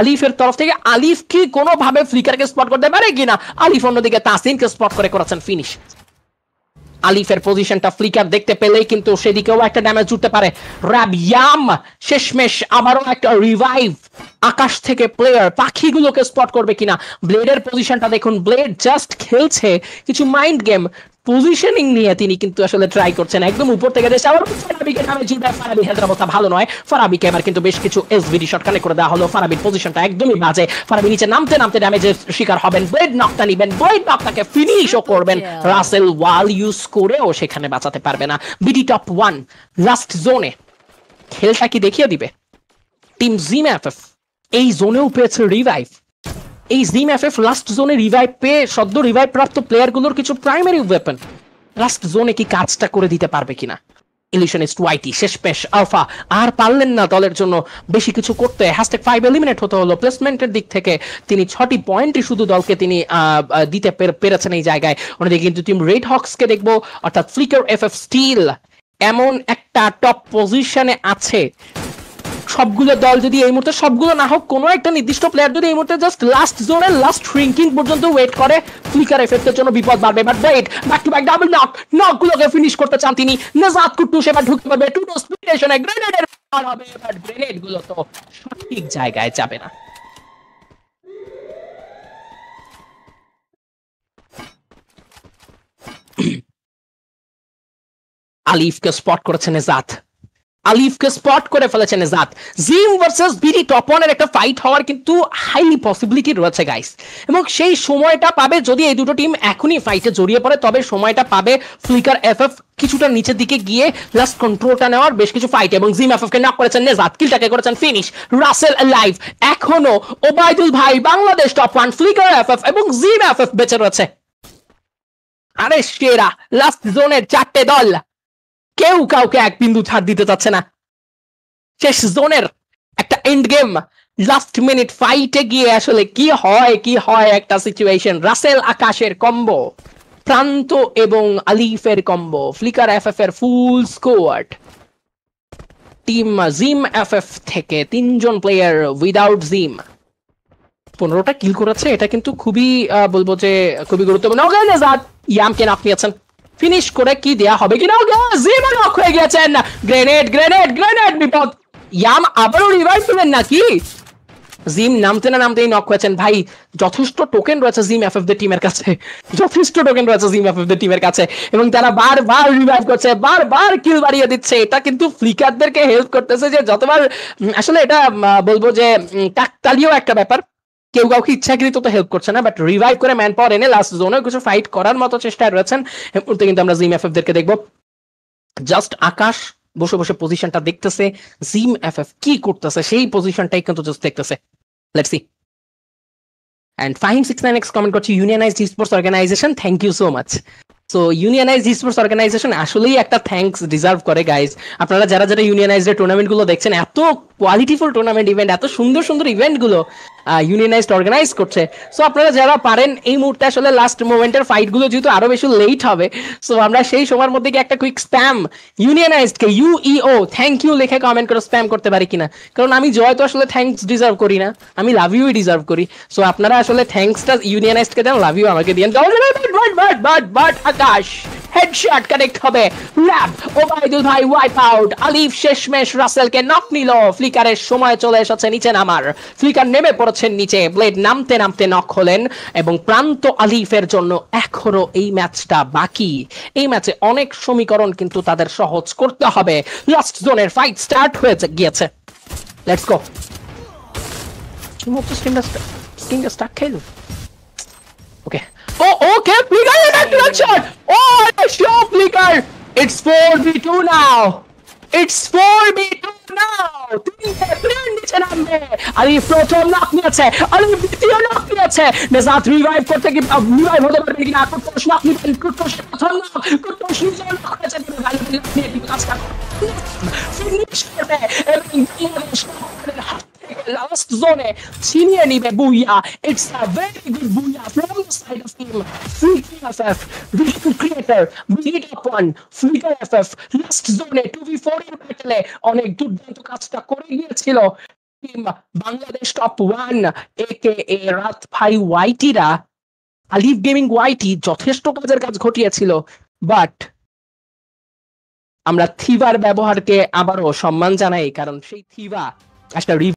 আলিফের তরফ থেকে। আলিফ কি কোনোভাবে ফ্লিকারকে স্পট করতে পারে কিনা? আলিফ অন্যদিকে তাসিনকে স্পট করেছেন ফিনিশ। আলিফের পজিশনটা ফ্লিকার দেখতে পেলেই কিন্তু সেদিকেও একটা ড্যামেজ উঠতে পারে। রাবিয়াম শেষমেশ আবারও একটা রিভাইভ। আকাশ থেকে প্লেয়ার পাখিগুলোকে স্পট করবে কিনা? ব্লেডের পজিশনটা দেখুন, ব্লেড জাস্ট খেলছে কিছু মাইন্ড গেম, পজিশনিং নিয়ে তিনি কিন্তু আসলে ট্রাই করছেন একদম উপর থেকে দেশে। আবার ফারাবিকে নামে জুড়ে, ফারাবি হেলথের অবস্থা ভালো নয়। ফারাবিকে এবার কিন্তু বেশ কিছু এসভিডি শট কানেক্ট করে দেওয়া হলো। ফারাবির পজিশনটা একদমই বাজে। ফারাবি নিচে নামতে নামতে ড্যামেজের শিকার হবেন। ব্লেড নকটা নিবেন, ব্লেড নকটাকে ফিনিশও করবেন। রাসেল ওয়াল ইউজ করেও সেখানে বাঁচাতে পারবে না। বিডি টপ 1 লাস্ট জোনে খেলটা কি দেখিয়ে দিবে টিম জিম এফএফ। এই জোনেও পেয়েছে রিভাইভ। এই জিম এফএফ লাস্ট জোনে রিভাইভ পেয়ে সদ্য রিভাইভ প্রাপ্ত প্লেয়ারগুলোর কিছু প্রাইমারি ওয়েপন লাস্ট জোনে কি কাজটা করে দিতে পারবে কিনা? ইলিশনিস্ট ওয়াইটি শেষমেশ আলফা আর পারলেন না দলের জন্য বেশি কিছু করতে। #5 এলিমিনেট হতে হলো। প্লেসমেন্টের দিক থেকে তিনি 6টি পয়েন্টই শুধু দলকে তিনি দিতে পেরেছেন এই জায়গায়। অন্যদিকে কিন্তু টিম রেড হক্সকে দেখবো, অর্থাৎ ফ্লিকার এফএফ স্টিল এমন একটা টপ পজিশনে আছে। সবগুলো দল যদি এই মুহূর্তে, সবগুলো না হোক কোনো একটা নির্দিষ্ট প্লেয়ার যদি এই মুহূর্তে জাস্ট লাস্ট জোনের লাস্ট রিঙ্কিং পর্যন্ত ওয়েট করে, ফ্লিকার এফেক্টের জন্য বিপদ বাড়বে। But wait, back to back double নকগুলোকে ফিনিশ করতে চান তিনি। নাজাত কুট্টুস এবার ঢুকতে পারবে টু নো স্পিডেশনে, গ্রেনেডের পার হবে, বাট গ্রেনেড গুলো তো সঠিক জায়গায় যাবে না। আলিফকে স্পট করেছেন নেজাত, আলিফকে স্পট করে ফেলেছে নেজাত। জিম ভার্সেস বিডি টপ 1 এর একটা ফাইট হওয়ার কিন্তু হাইলি পসিবিলিটি রয়েছে গাইস, এবং সেই সময়টা পাবে যদি এই দুটো টিম এখনই ফাইটে জড়িয়ে পড়ে, তবে সময়টা পাবে ফ্লিকার এফএফ কিছুটা নিচের দিকে গিয়ে লাস্ট কন্ট্রোলটা নেওয়ার বেশ কিছু ফাইট। এবং জিম এফএফ কে নক করেছেন নেজাত, কিলটাকে করেছেন ফিনিশ। রাসেল লাইভ, এখনো ওবাইদুল ভাই, বাংলাদেশ টপ 1, ফ্লিকার এফএফ এবং জিম এফএফ বেঁচে রয়েছে। আরে সেরা লাস্ট জোনের 4টে দল, কেউ কাউকে এক বিন্দু ছাড় দিতে চাচ্ছে না। শেষ জোনের একটা এন্ড গেম, লাস্ট মিনিট ফাইটে গিয়ে আসলে কি হয় একটা সিচুয়েশন। রাসেল আকাশের কম্বো, প্রান্ত এবং আলিফের কম্বো, ফ্লিকার এফএফ এর ফুল স্কোয়াড, টিম জিম এফএফ থেকে 3জন প্লেয়ার উইদাউট জিম 15টা কিল করেছে। এটা কিন্তু খুবই বলবো যে খুবই গুরুত্বপূর্ণ। ইয়ামকে নক নিয়েছেন, ফিনিশ করে কি দেয়া হবে কিনা? জিম নক হয়ে গেছেন। গ্রেনেড গ্রেনেড গ্রেনেড, বিপদ। ইয়াম আবারও রিভাইভ পেলেন নাকি? জিম নামতে না নামতেই নক হয়েছেন। ভাই যথেষ্ট টোকেন রয়েছে জিম এফএফ দের টিমের কাছে, যথেষ্ট টোকেন রয়েছে জিম এফএফ দের টিমের কাছে, এবং তারা বারবার রিভাইভ করছে, বারবার কিল বাড়িয়ে দিচ্ছে। এটা কিন্তু ফ্লিকারদেরকে হেল্প করতেছে যে যতবার আসলে এটা বলবো যে কাকতালীয় একটা ব্যাপার। কেউ কাউকে ইচ্ছাকৃত তো হেল্প করছে না, বাট রিভাইভ করে ম্যান পাওয়ার এনে লাস্ট জোনে কিছু ফাইট করার মতো চেষ্টায় রয়েছেন। কিন্তু আমরা জিম এফএফ দেরকে দেখবো। জাস্ট আকাশ বসে বসে পজিশনটা দেখতেছে, জিম এফএফ কি করতেছে সেই পজিশনটাই কিন্তু জাস্ট দেখতেছে। Let's see. And Fahim 69x comment করছে, unionized sports organization, thank you so much. So unionized sports organization আসলেই একটা থ্যাঙ্কস ডিজার্ভ করে গাইজ। আপনারা যারা যারা ইউনিয়নাইজড টুর্নামেন্ট গুলো দেখছেন, এত কোয়ালিটিফুল টুর্নামেন্ট ইভেন্ট, এত সুন্দর সুন্দর ইভেন্ট গুলো ইউনিয়নাইজড অর্গানাইজ করছে। সো আপনারা যারা পারেন এই মুহূর্তে আসলে লাস্ট মোমেন্টের ফাইট গুলো যেহেতু আরো বেশি লেট হবে, সো আমরা সেই সময়ের মধ্যে একটা কুইক স্প্যাম ইউনিয়নাইজড কে ইউইও থ্যাংক ইউ লিখে কমেন্ট করে স্প্যাম করতে পারি কিনা? কারণ আমি জয় তো আসলে থ্যাঙ্কস ডিজার্ভ করি না, আমি লাভ ইউ ডিজার্ভ করি। সো আপনারা আসলে থ্যাঙ্কসটা ইউনিয়নাইজড কে দেন, লাভ ইউ আমাকে দিয়েন। বাট আকাশ হেডশট কানেক্ট হবে। ল্যাব ওবাইদুল ভাই ওয়াইপ আউট। আলিফ শেষমেশ রাসেলকে নক নিল। ফ্লিকারের সময় চলে এসেছে নিচে নামার। ফ্লিকার নেমে পড়েছেন নিচে, ব্লেড নামতে নামতে নক হলেন, এবং প্রান্ত আলিফের জন্য এখনো এই ম্যাচটা বাকি। এই ম্যাচে অনেক সমীকরণ কিন্তু তাদের সহজ করতে হবে। লাস্ট জোনের ফাইট স্টার্ট হয়ে গিয়েছে। Let's go. স্টিংটা স্টাক খেলো। ওকে। Oh, okay, Flicker is back to that shot. Oh, nice shot, Flicker. It's 4v2 now. It's 4v2 now. তিনটে প্লেয়ার নিচে নামবে। আলিফ প্রথম নক নিয়েছে, আলিফ দ্বিতীয় নক নিয়েছে। নেজাত রিভাইভ করতে কি রিভাইভ হতে পারবে কিনা? কুট্টুস নক নিবেন, কুট্টুস প্রথম নক, কুট্টুস নিজে নক করেছে। ভালো নিয়ে দিবে কাজটা ফিনিশ করবে, এবং লাস্ট জোনে ছিনিয়ে নিবে booyah. It's a very good booyah from the side of team flicker FF, রিকু creator, bid up 1, flicker FF last জোনে 2v4 এর ব্যাটলে অনেক দুর্দান্ত কাজটা করে গিয়েছিল। টিম বাংলাদেশ টপ 1 একে রাত ভাই ওয়াইটিরা আলিফ গেমিং ওয়াইটি যথেষ্ট কাজ ঘটিয়েছিল, বাট আমরা থিভার ব্যবহারকে আবারও সম্মান জানাই, কারণ সেই থিভা একটা